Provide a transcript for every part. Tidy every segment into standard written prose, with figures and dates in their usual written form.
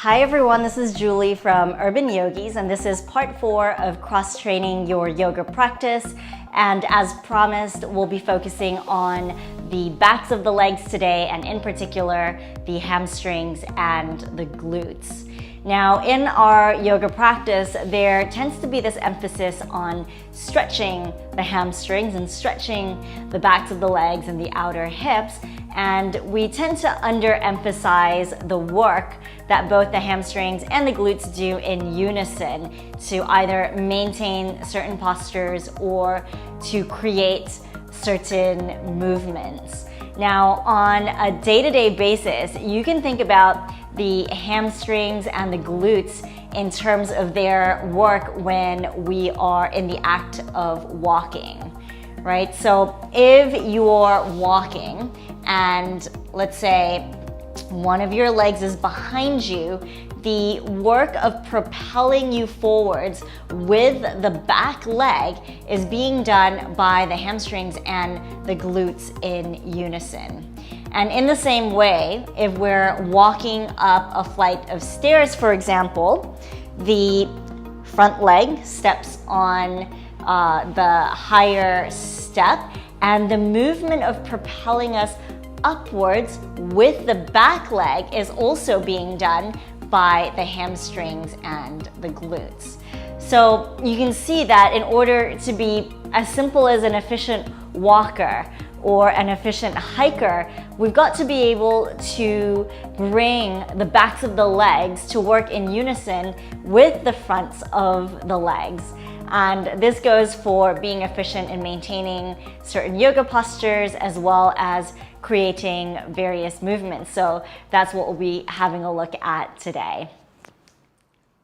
Hi everyone, this is Julie from Urban Yogis, and this is part 4 of cross-training your yoga practice. And as promised, we'll be focusing on the backs of the legs today, and in particular, the hamstrings and the glutes. Now, in our yoga practice, there tends to be this emphasis on stretching the hamstrings and stretching the backs of the legs and the outer hips, and we tend to underemphasize the work that both the hamstrings and the glutes do in unison to either maintain certain postures or to create certain movements. Now, on a day-to-day basis, you can think about the hamstrings and the glutes in terms of their work when we are in the act of walking, right? So if you're walking and let's say one of your legs is behind you, the work of propelling you forwards with the back leg is being done by the hamstrings and the glutes in unison. And in the same way, if we're walking up a flight of stairs, for example, the front leg steps on the higher step, and the movement of propelling us upwards with the back leg is also being done by the hamstrings and the glutes. So you can see that in order to be as simple as an efficient walker or an efficient hiker, we've got to be able to bring the backs of the legs to work in unison with the fronts of the legs. And this goes for being efficient in maintaining certain yoga postures as well as creating various movements. So that's what we'll be having a look at today.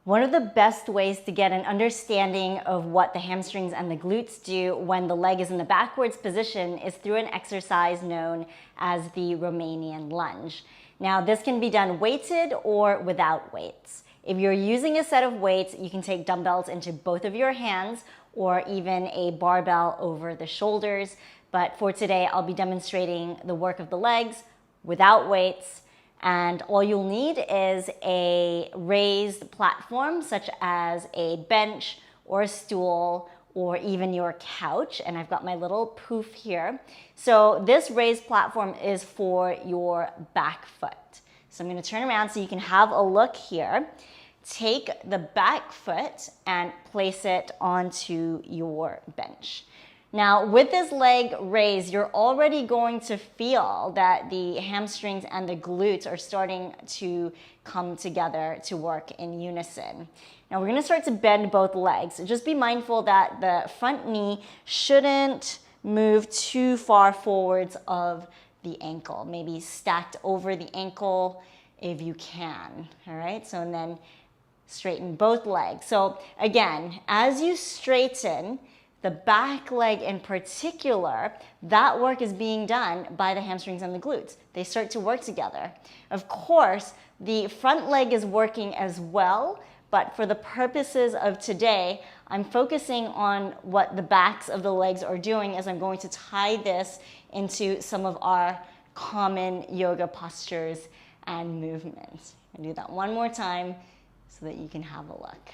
One of the best ways to get an understanding of what the hamstrings and the glutes do when the leg is in the backwards position is through an exercise known as the Romanian lunge. Now, this can be done weighted or without weights. If you're using a set of weights, you can take dumbbells into both of your hands or even a barbell over the shoulders. But for today, I'll be demonstrating the work of the legs without weights. And all you'll need is a raised platform, such as a bench or a stool or even your couch. And I've got my little poof here. So this raised platform is for your back foot. So I'm going to turn around so you can have a look here. Take the back foot and place it onto your bench. Now, with this leg raised, you're already going to feel that the hamstrings and the glutes are starting to come together to work in unison. Now, we're going to start to bend both legs. So just be mindful that the front knee shouldn't move too far forwards of the ankle. Maybe stacked over the ankle if you can. All right, so and then straighten both legs. So again, as you straighten the back leg in particular, that work is being done by the hamstrings and the glutes. They start to work together. Of course, the front leg is working as well, but for the purposes of today, I'm focusing on what the backs of the legs are doing as I'm going to tie this into some of our common yoga postures and movements. I'll do that one more time so that you can have a look.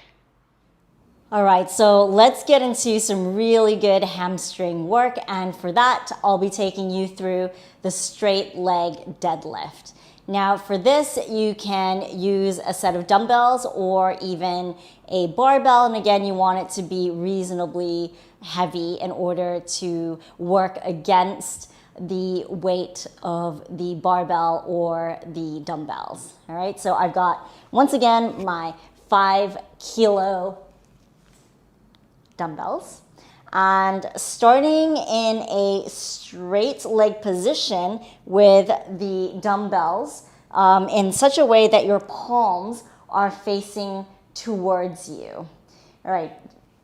All right, so let's get into some really good hamstring work, and for that, I'll be taking you through the straight leg deadlift. Now, for this, you can use a set of dumbbells or even a barbell, and again, you want it to be reasonably heavy in order to work against the weight of the barbell or the dumbbells. All right, so I've got, once again, my 5-kilo dumbbells, and starting in a straight leg position with the dumbbells in such a way that your palms are facing towards you. All right,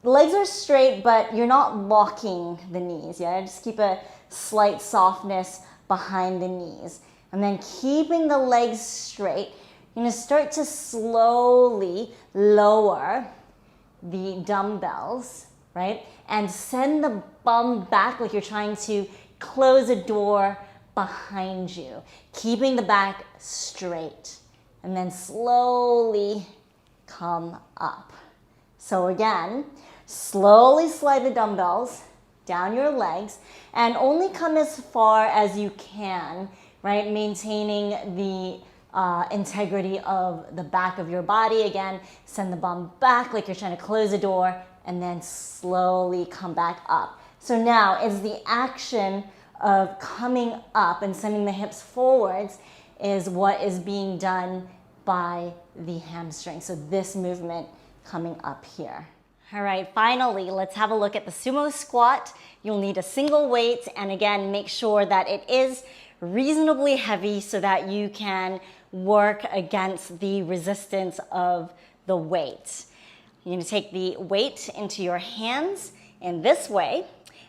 the legs are straight, but you're not locking the knees. Yeah, just keep a slight softness behind the knees, and then keeping the legs straight, you're going to start to slowly lower the dumbbells, right? And send the bum back like you're trying to close a door behind you, keeping the back straight. and then slowly come up. So again, slowly slide the dumbbells down your legs and only come as far as you can, right? Maintaining the integrity of the back of your body. Again, send the bum back like you're trying to close a door and then slowly come back up. So now it's the action of coming up and sending the hips forwards is what is being done by the hamstring. So this movement coming up here. All right, finally, let's have a look at the sumo squat. You'll need a single weight, and again, make sure that it is reasonably heavy so that you can work against the resistance of the weight. You're going to take the weight into your hands in this way,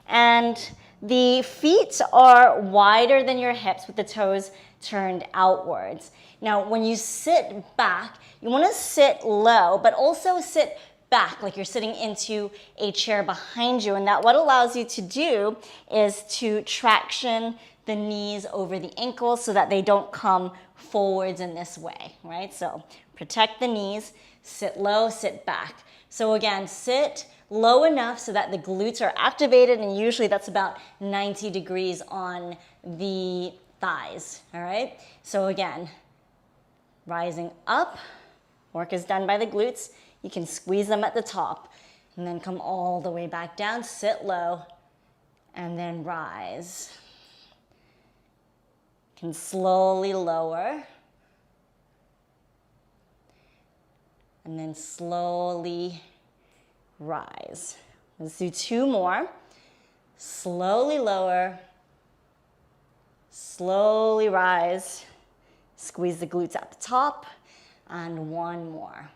and the feet are wider than your hips with the toes turned outwards. Now, when you sit back, you want to sit low, but also sit back like you're sitting into a chair behind you. And that what allows you to do is to traction the knees over the ankles so that they don't come forwards in this way, right? So protect the knees, sit low, sit back. So again, sit low enough so that the glutes are activated, and usually that's about 90 degrees on the thighs, all right? So again, rising up, work is done by the glutes. You can squeeze them at the top and then come all the way back down, sit low, and then rise. You can slowly lower and then slowly rise. Let's do two more. Slowly lower, slowly rise, squeeze the glutes at the top, and one more.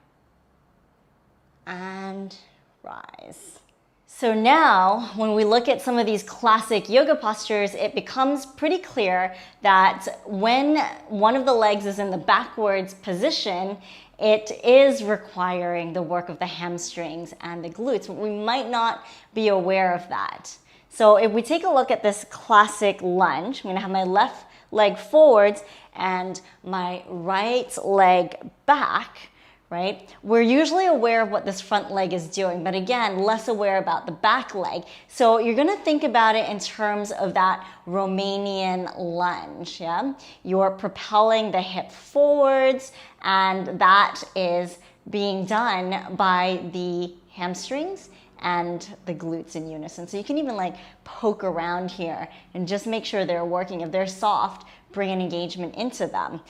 And rise. So now, when we look at some of these classic yoga postures, it becomes pretty clear that when one of the legs is in the backwards position, it is requiring the work of the hamstrings and the glutes, but we might not be aware of that. So if we take a look at this classic lunge, I'm going to have my left leg forwards and my right leg back, right? We're usually aware of what this front leg is doing, but again, less aware about the back leg. So you're gonna think about it in terms of that Romanian lunge, yeah? You're propelling the hip forwards, and that is being done by the hamstrings and the glutes in unison. So you can even like poke around here and just make sure they're working. If they're soft, bring an engagement into them.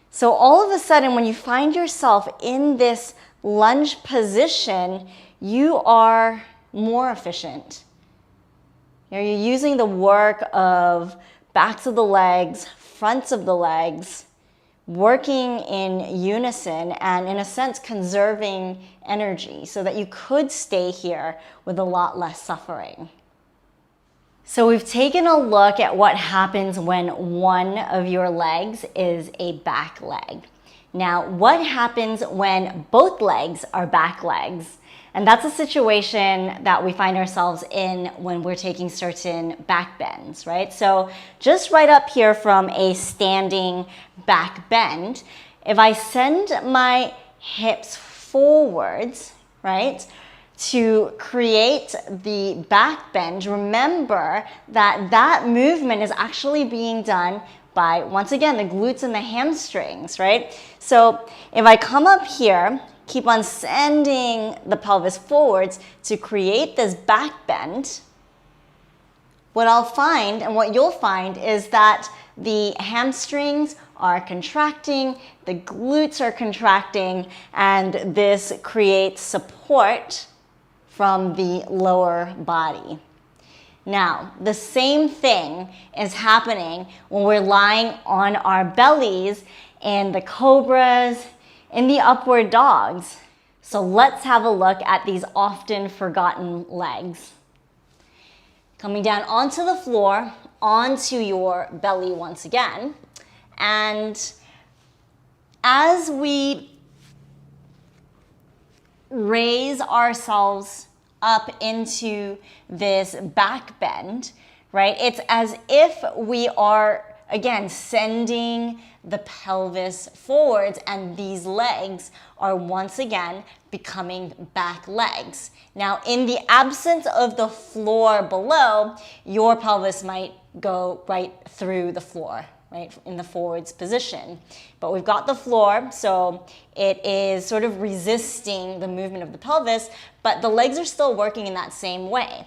So all of a sudden, when you find yourself in this lunge position, you are more efficient. You're using the work of backs of the legs, fronts of the legs, working in unison and in a sense conserving energy so that you could stay here with a lot less suffering. So we've taken a look at what happens when one of your legs is a back leg. Now, what happens when both legs are back legs? And that's a situation that we find ourselves in when we're taking certain back bends, right? So just right up here from a standing back bend, if I send my hips forwards, right, to create the back bend, remember that that movement is actually being done by, once again, the glutes and the hamstrings, right? So if I come up here, keep on sending the pelvis forwards to create this back bend, what I'll find and what you'll find is that the hamstrings are contracting, the glutes are contracting, and this creates support from the lower body. Now, the same thing is happening when we're lying on our bellies in the cobras, in the upward dogs. So let's have a look at these often forgotten legs. Coming down onto the floor, onto your belly once again. And as we raise ourselves up into this back bend, right? It's as if we are again, sending the pelvis forwards, and these legs are once again becoming back legs. Now, in the absence of the floor below, your pelvis might go right through the floor, right, in the forwards position. But we've got the floor, so it is sort of resisting the movement of the pelvis, but the legs are still working in that same way.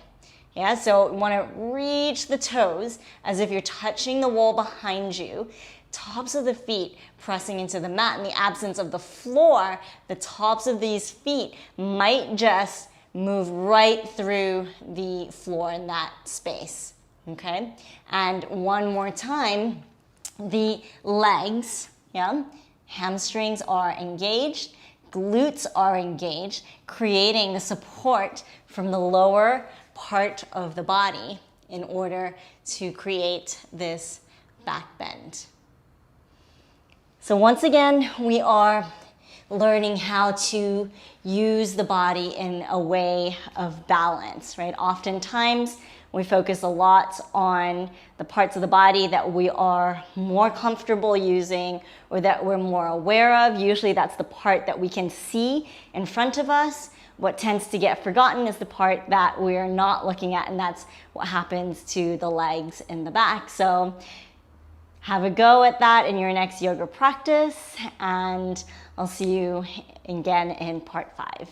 Yeah, so you want to reach the toes as if you're touching the wall behind you, tops of the feet pressing into the mat. In the absence of the floor, the tops of these feet might just move right through the floor in that space, okay? And one more time, the legs, yeah, hamstrings are engaged, glutes are engaged, creating the support from the lower part of the body in order to create this back bend. So once again, we are learning how to use the body in a way of balance, right? Oftentimes, we focus a lot on the parts of the body that we are more comfortable using or that we're more aware of. Usually that's the part that we can see in front of us. What tends to get forgotten is the part that we're not looking at, and that's what happens to the legs in the back. So have a go at that in your next yoga practice, and I'll see you again in part 5.